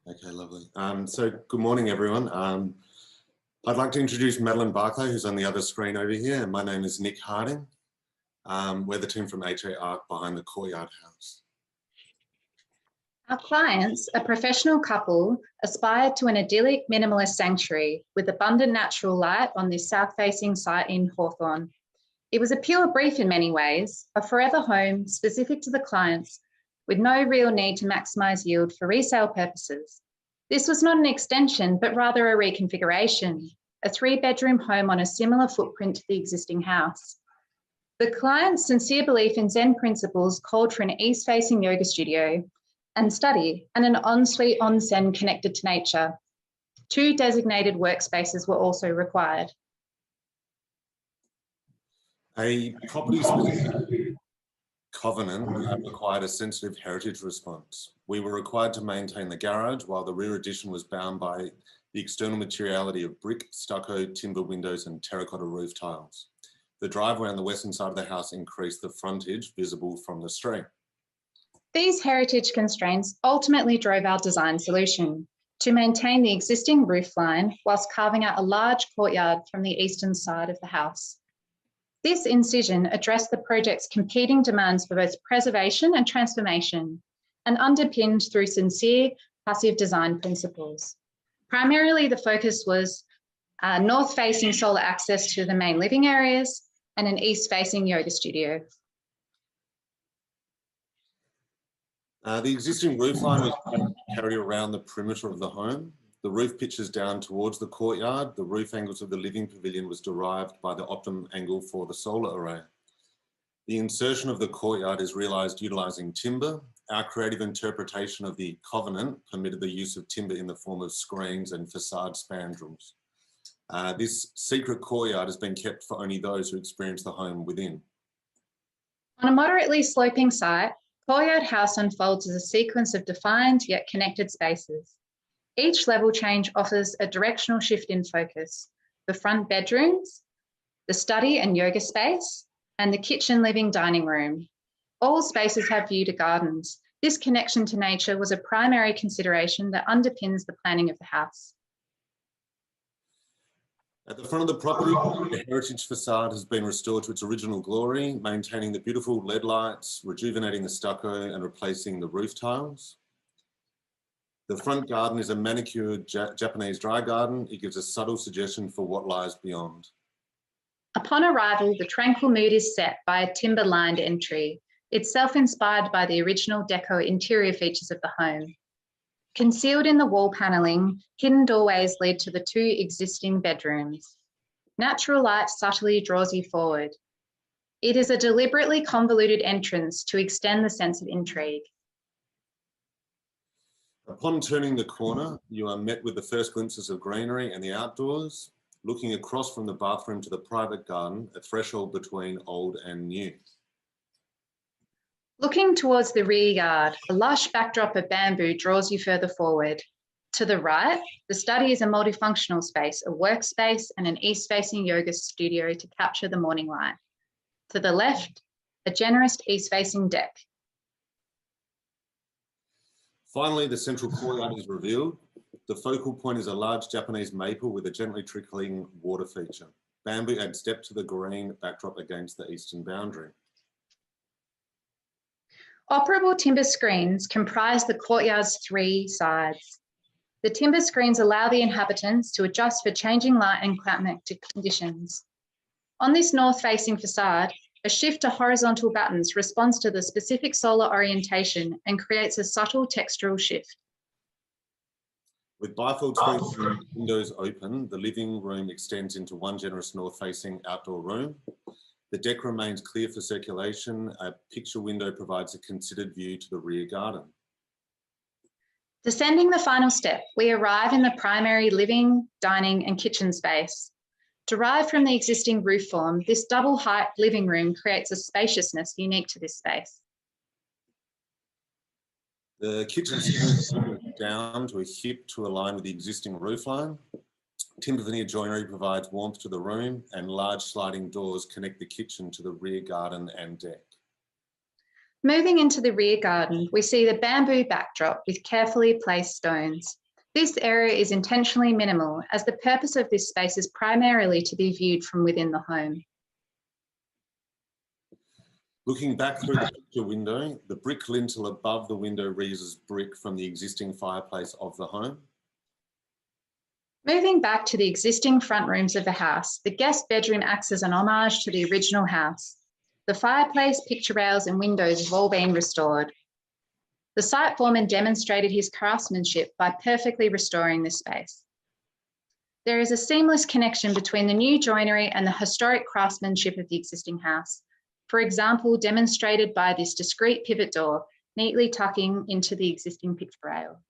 Okay, lovely. So good morning, everyone. I'd like to introduce Madeline Barclay, who's on the other screen over here. And my name is Nick Harding. We're the team from HA Art behind the Courtyard House. Our clients, a professional couple, aspired to an idyllic minimalist sanctuary with abundant natural light on this south-facing site in Hawthorn. It was a pure brief in many ways, a forever home specific to the clients with no real need to maximise yield for resale purposes. This was not an extension, but rather a reconfiguration, a 3-bedroom home on a similar footprint to the existing house. The client's sincere belief in Zen principles called for an east-facing yoga studio and study and an ensuite onsen connected to nature. 2 designated workspaces were also required. A property-specific covenant required a sensitive heritage response. We were required to maintain the garage while the rear addition was bound by the external materiality of brick, stucco, timber windows and terracotta roof tiles. The driveway on the western side of the house increased the frontage visible from the street. These heritage constraints ultimately drove our design solution to maintain the existing roof line whilst carving out a large courtyard from the eastern side of the house. This incision addressed the project's competing demands for both preservation and transformation, and underpinned through sincere passive design principles. Primarily, the focus was north-facing solar access to the main living areas and an east-facing yoga studio. The existing roof line was carried around the perimeter of the home. The roof pitches down towards the courtyard. The roof angles of the living pavilion was derived by the optimum angle for the solar array. The insertion of the courtyard is realised utilising timber. Our creative interpretation of the covenant permitted the use of timber in the form of screens and facade spandrels. This secret courtyard has been kept for only those who experience the home within. On a moderately sloping site, Courtyard House unfolds as a sequence of defined yet connected spaces. Each level change offers a directional shift in focus: the front bedrooms, the study and yoga space, and the kitchen, living, dining room. All spaces have view to gardens. This connection to nature was a primary consideration that underpins the planning of the house. At the front of the property, the heritage facade has been restored to its original glory, maintaining the beautiful LED lights, rejuvenating the stucco and replacing the roof tiles. The front garden is a manicured Japanese dry garden. It gives a subtle suggestion for what lies beyond. Upon arrival, the tranquil mood is set by a timber-lined entry, itself inspired by the original deco interior features of the home. Concealed in the wall panelling, hidden doorways lead to the 2 existing bedrooms. Natural light subtly draws you forward. It is a deliberately convoluted entrance to extend the sense of intrigue. Upon turning the corner, you are met with the first glimpses of greenery and the outdoors. Looking across from the bathroom to the private garden, a threshold between old and new. Looking towards the rear yard, a lush backdrop of bamboo draws you further forward. To the right, the study is a multifunctional space, a workspace and an east-facing yoga studio to capture the morning light. To the left, a generous east-facing deck. Finally, the central courtyard is revealed. The focal point is a large Japanese maple with a gently trickling water feature. Bamboo adds depth to the green backdrop against the eastern boundary. Operable timber screens comprise the courtyard's 3 sides. The timber screens allow the inhabitants to adjust for changing light and climatic conditions. On this north-facing facade, a shift to horizontal battens responds to the specific solar orientation and creates a subtle textural shift. With bifold screen windows open, the living room extends into one generous north-facing outdoor room. The deck remains clear for circulation. A picture window provides a considered view to the rear garden. Descending the final step, we arrive in the primary living, dining and kitchen space. Derived from the existing roof form, this double height living room creates a spaciousness unique to this space. The kitchen is down to a hip to align with the existing roofline. Timber veneer joinery provides warmth to the room, and large sliding doors connect the kitchen to the rear garden and deck. Moving into the rear garden, we see the bamboo backdrop with carefully placed stones. This area is intentionally minimal, as the purpose of this space is primarily to be viewed from within the home. Looking back through the picture window, the brick lintel above the window reuses brick from the existing fireplace of the home. Moving back to the existing front rooms of the house, the guest bedroom acts as an homage to the original house. The fireplace, picture rails and windows have all been restored. The site foreman demonstrated his craftsmanship by perfectly restoring this space. There is a seamless connection between the new joinery and the historic craftsmanship of the existing house. For example, demonstrated by this discrete pivot door, neatly tucking into the existing picture rail.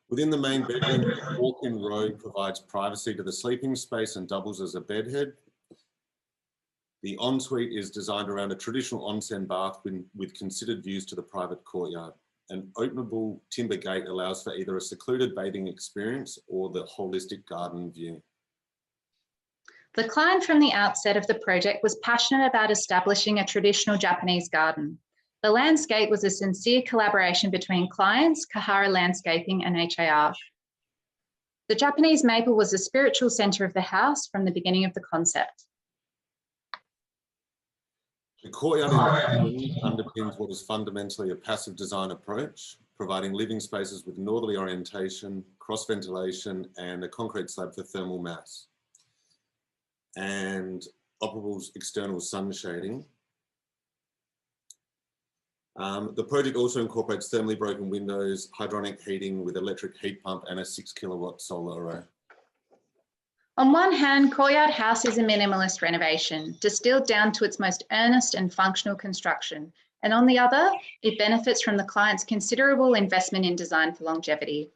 Within the main bedroom, the walk-in robe provides privacy to the sleeping space and doubles as a bedhead. The ensuite is designed around a traditional onsen bath with considered views to the private courtyard. An openable timber gate allows for either a secluded bathing experience or the holistic garden view. The client from the outset of the project was passionate about establishing a traditional Japanese garden. The landscape was a sincere collaboration between clients, Kahara Landscaping and HAR. The Japanese maple was the spiritual centre of the house from the beginning of the concept. The courtyard underpins what is fundamentally a passive design approach, providing living spaces with northerly orientation, cross ventilation, and a concrete slab for thermal mass, and Operable's external sun shading. The project also incorporates thermally broken windows, hydronic heating with electric heat pump, and a 6 kilowatt solar array. On one hand, Courtyard House is a minimalist renovation, distilled down to its most earnest and functional construction. And on the other, it benefits from the client's considerable investment in design for longevity.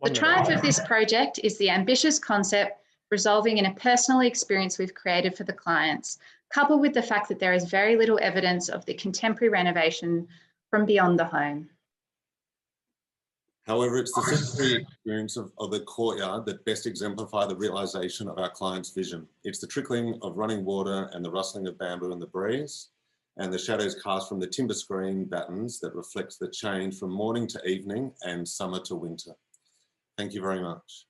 The triumph of this project is the ambitious concept resolving in a personal experience we've created for the clients, coupled with the fact that there is very little evidence of the contemporary renovation from beyond the home. However, it's the sensory experience of the courtyard that best exemplify the realisation of our client's vision. It's the trickling of running water and the rustling of bamboo in the breeze, and the shadows cast from the timber screen battens that reflects the change from morning to evening and summer to winter. Thank you very much.